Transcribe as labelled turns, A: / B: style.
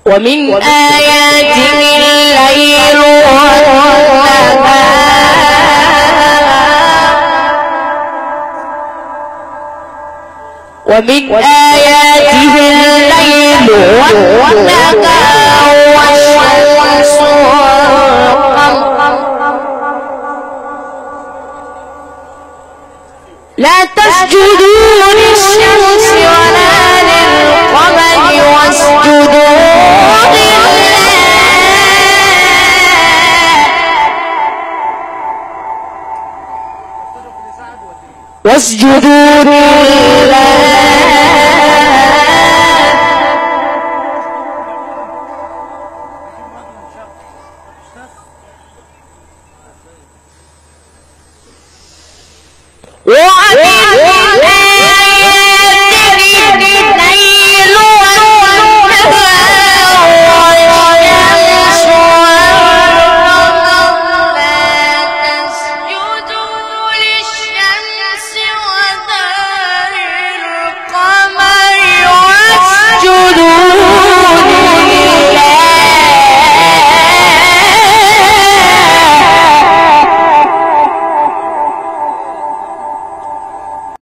A: ومن آياته الليل والنهار ومن آياته الليل والنهار والشمس والقمر لا تسجدوا للشمس ولا للقمر واسجدوا لله